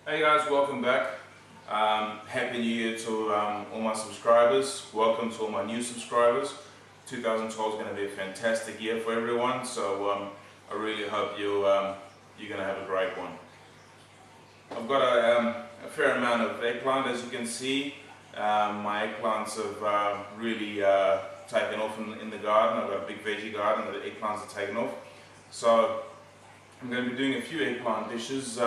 Hey guys, welcome back. Happy New Year to all my subscribers. Welcome to all my new subscribers. 2012 is going to be a fantastic year for everyone, so I really hope you're going to have a great one. I've got a fair amount of eggplant, as you can see. My eggplants have really taken off in the garden. I've got a big veggie garden, the eggplants are taken off. So I'm going to be doing a few eggplant dishes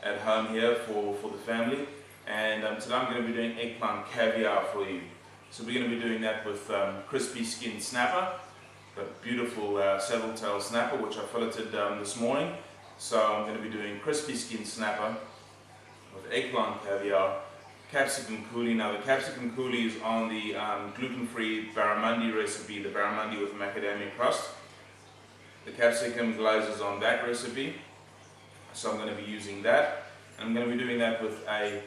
at home here for the family, and today I'm going to be doing eggplant caviar for you. So we're going to be doing that with crispy skin snapper, the beautiful saddle-tail snapper which I filleted this morning. So I'm going to be doing crispy skin snapper with eggplant caviar, capsicum coulis. Now the capsicum coulis is on the gluten-free barramundi recipe, the barramundi with macadamia crust. The capsicum glazes on that recipe. So I'm going to be using that. I'm going to be doing that with a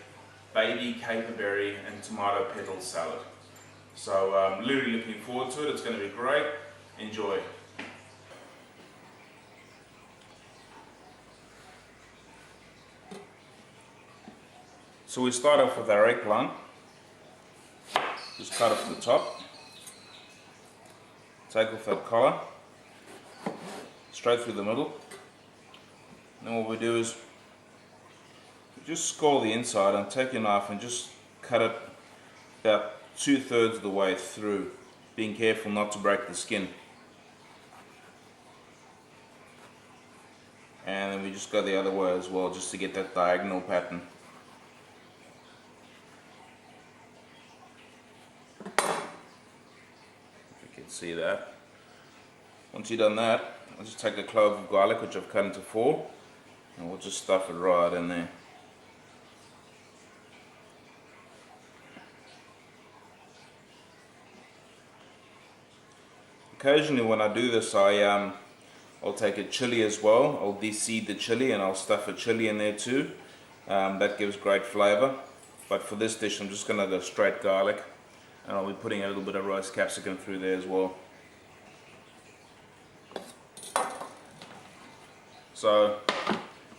baby caperberry and tomato petal salad. So I'm literally looking forward to it. It's going to be great. Enjoy. So we start off with our eggplant. Just cut off the top. Take off that collar. Straight through the middle. Then what we do is we just score the inside and take your knife and just cut it about 2/3 of the way through, being careful not to break the skin. And then we just go the other way as well, just to get that diagonal pattern. If you can see that. Once you've done that, I'll just take a clove of garlic which I've cut into 4. And we'll just stuff it right in there. Occasionally when I do this, I'll take a chili as well. I'll de-seed the chili and I'll stuff a chili in there too. That gives great flavour. But for this dish I'm just going to go straight garlic, and I'll be putting a little bit of roast capsicum through there as well. So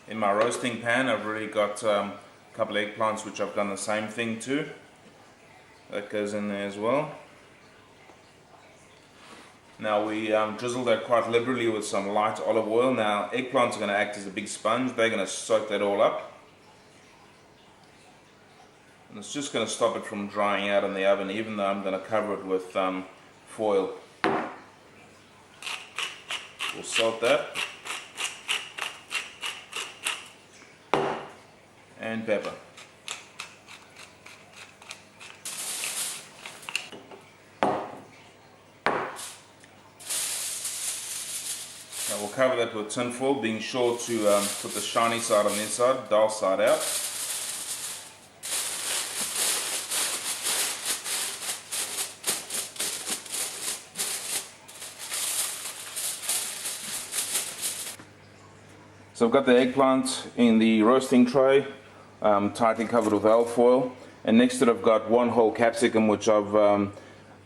in my roasting pan I've already got a couple of eggplants which I've done the same thing to. That goes in there as well. Now we drizzle that quite liberally with some light olive oil. Now eggplants are going to act as a big sponge. They're going to soak that all up. And it's just going to stop it from drying out in the oven, even though I'm going to cover it with foil. We'll salt that. And pepper. Now we'll cover that with tin foil, being sure to put the shiny side on the inside, dull side out. So I've got the eggplant in the roasting tray, tightly covered with alfoil, and next to it I've got one whole capsicum which I've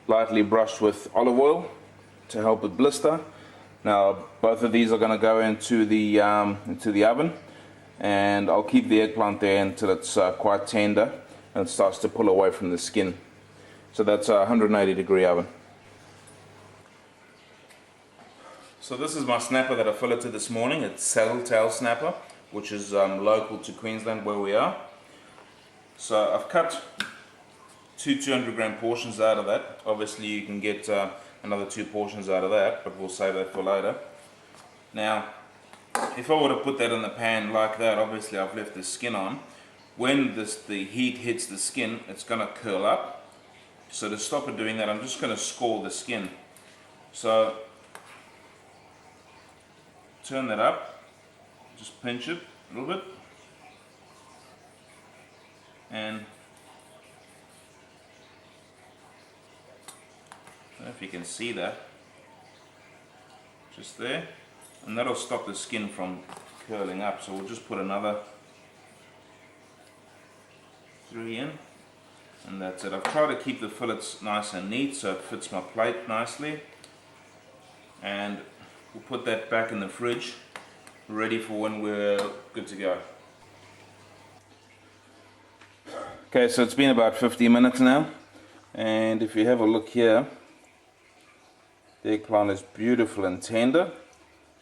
lightly brushed with olive oil to help it blister. Now both of these are going to go into the oven, and I'll keep the eggplant there until it's quite tender and it starts to pull away from the skin. So that's a 180-degree oven. So this is my snapper that I filleted this morning. It's saddle-tail snapper, which is local to Queensland where we are. So I've cut 2 200-gram portions out of that. Obviously you can get another 2 portions out of that, but we'll save that for later. Now if I were to put that in the pan like that, obviously I've left the skin on. When the heat hits the skin, it's going to curl up. So to stop it doing that, I'm just going to score the skin. So turn that up, just pinch it a little bit, and I don't know if you can see that, just there, and that'll stop the skin from curling up. So we'll just put another 3 in, and that's it. I've tried to keep the fillets nice and neat so it fits my plate nicely, and we'll put that back in the fridge ready for when we're good to go. Okay, so it's been about 50 minutes now, and if you have a look here, the eggplant is beautiful and tender,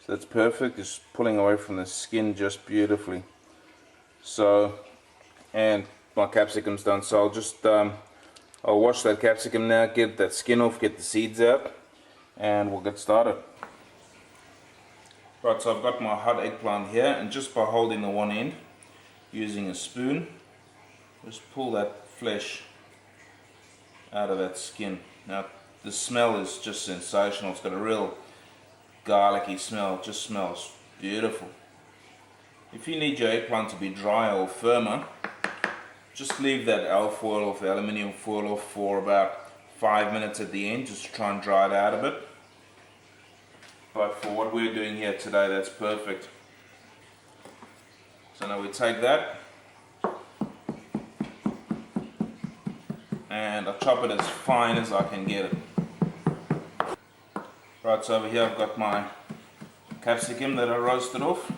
so that's perfect. It's pulling away from the skin just beautifully. So, and my capsicum's done, so I'll just I'll wash that capsicum now, get that skin off, get the seeds out, and we'll get started. Right, so I've got my hot eggplant here, and just by holding the one end using a spoon, just pull that flesh out of that skin. Now the smell is just sensational. It's got a real garlicky smell. It just smells beautiful. If you need your eggplant to be drier or firmer, just leave that alfoil off, the aluminium foil off, for about 5 minutes at the end, just to try and dry it out a bit. But for what we're doing here today, that's perfect. So now we take that and I chop it as fine as I can get it. Right, so over here I've got my capsicum that I roasted off.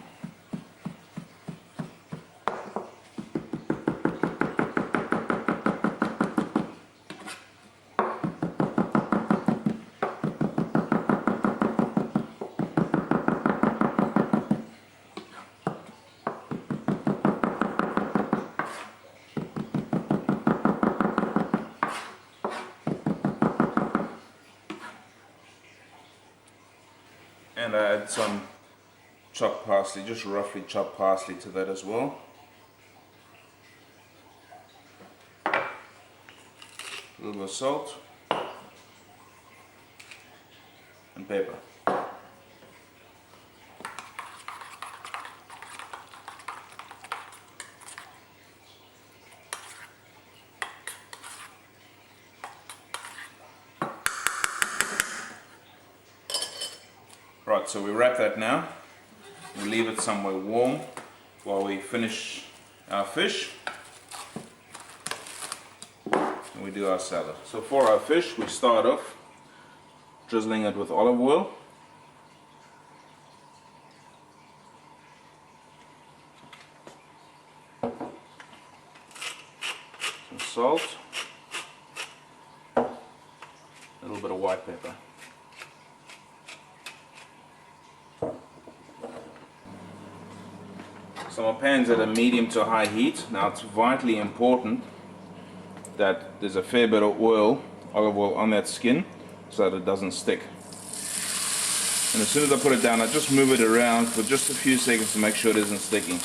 And I add some chopped parsley, just roughly chopped parsley to that as well. A little bit of salt and pepper. Right, so we wrap that now. We leave it somewhere warm while we finish our fish and we do our salad. So for our fish, we start off drizzling it with olive oil. Some salt. A little bit of white pepper. So my pan's at a medium to high heat. Now it's vitally important that there's a fair bit of oil, olive oil, on that skin so that it doesn't stick. And as soon as I put it down, I just move it around for just a few seconds to make sure it isn't sticking.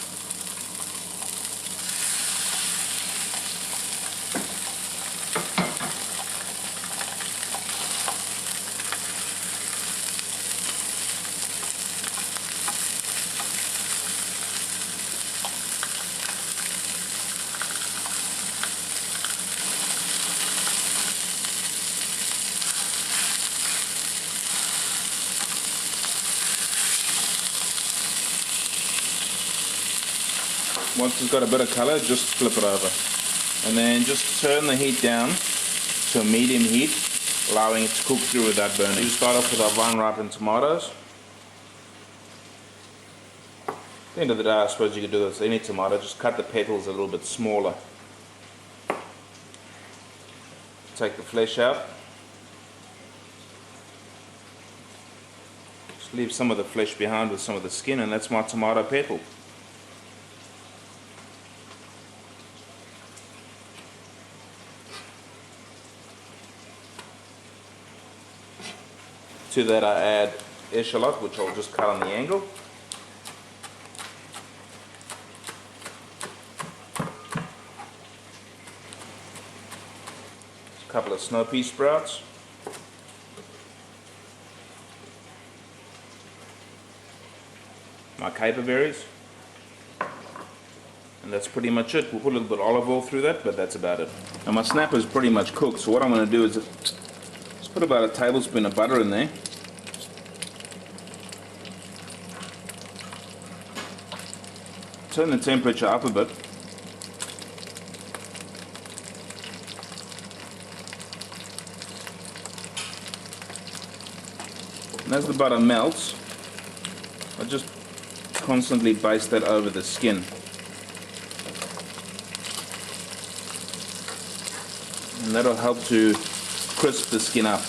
Once it's got a bit of color, just flip it over. And then just turn the heat down to a medium heat, allowing it to cook through without burning. We start off with our vine-ripened tomatoes. At the end of the day, I suppose you could do this with any tomato, just cut the petals a little bit smaller. Take the flesh out. Just leave some of the flesh behind with some of the skin, and that's my tomato petal. To that I add echalot, which I'll just cut on the angle. A couple of snow pea sprouts. My caper berries. And that's pretty much it. We'll put a little bit of olive oil through that, but that's about it. Now my snapper is pretty much cooked, so what I'm going to do is just put about a tablespoon of butter in there. Turn the temperature up a bit. And as the butter melts, I just constantly baste that over the skin. and that'll help to crisp the skin up,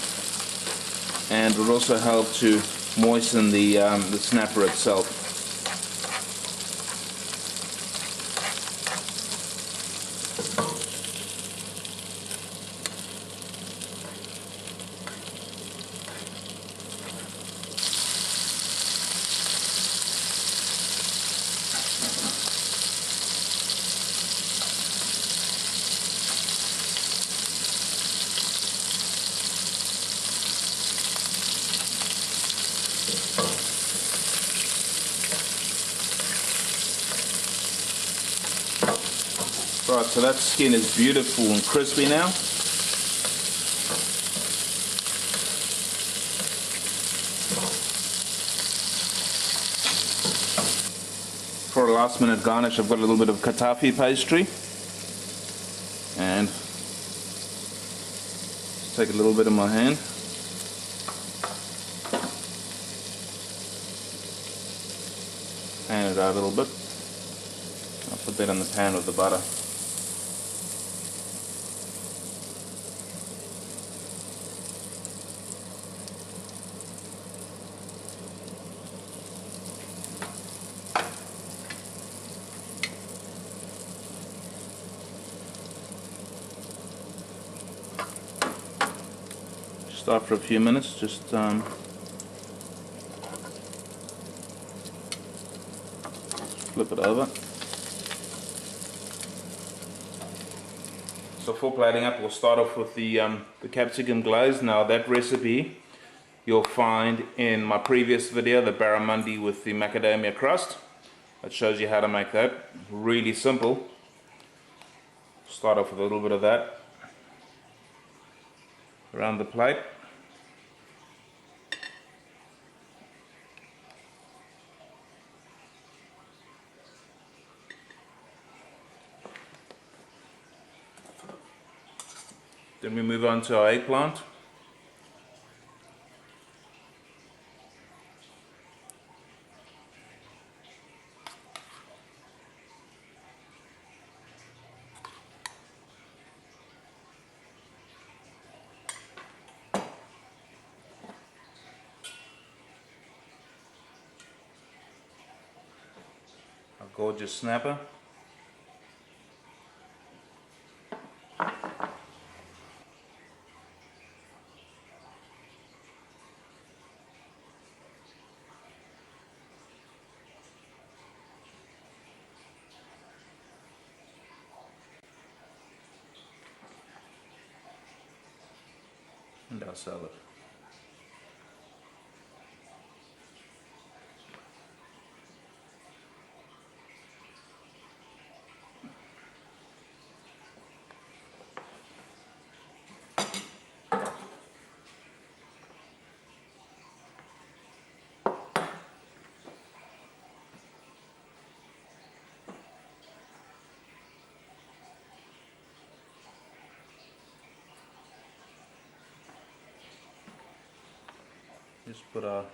and will also help to moisten the snapper itself. Right, so that skin is beautiful and crispy now. For a last minute garnish, I've got a little bit of katafi pastry, and just take a little bit in my hand. Pan it out a little bit. I'll put that in the pan with the butter. Just after a few minutes, just flip it over. So for plating up, we'll start off with the capsicum glaze. Now that recipe you'll find in my previous video, the barramundi with the macadamia crust. That shows you how to make that. Really simple. Start off with a little bit of that around the plate. Then we move on to our eggplant. Our gorgeous snapper. And our salad. Just put our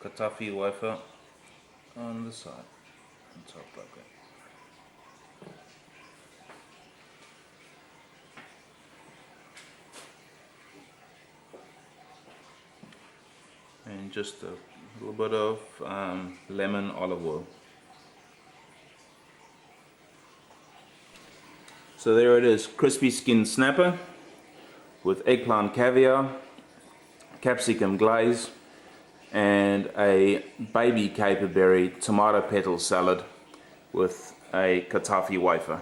katafi wafer on the side, on top like that. And just a little bit of lemon olive oil. So there it is, crispy skin snapper with eggplant caviar, capsicum glaze, and a baby caperberry tomato petal salad with a katafi wafer.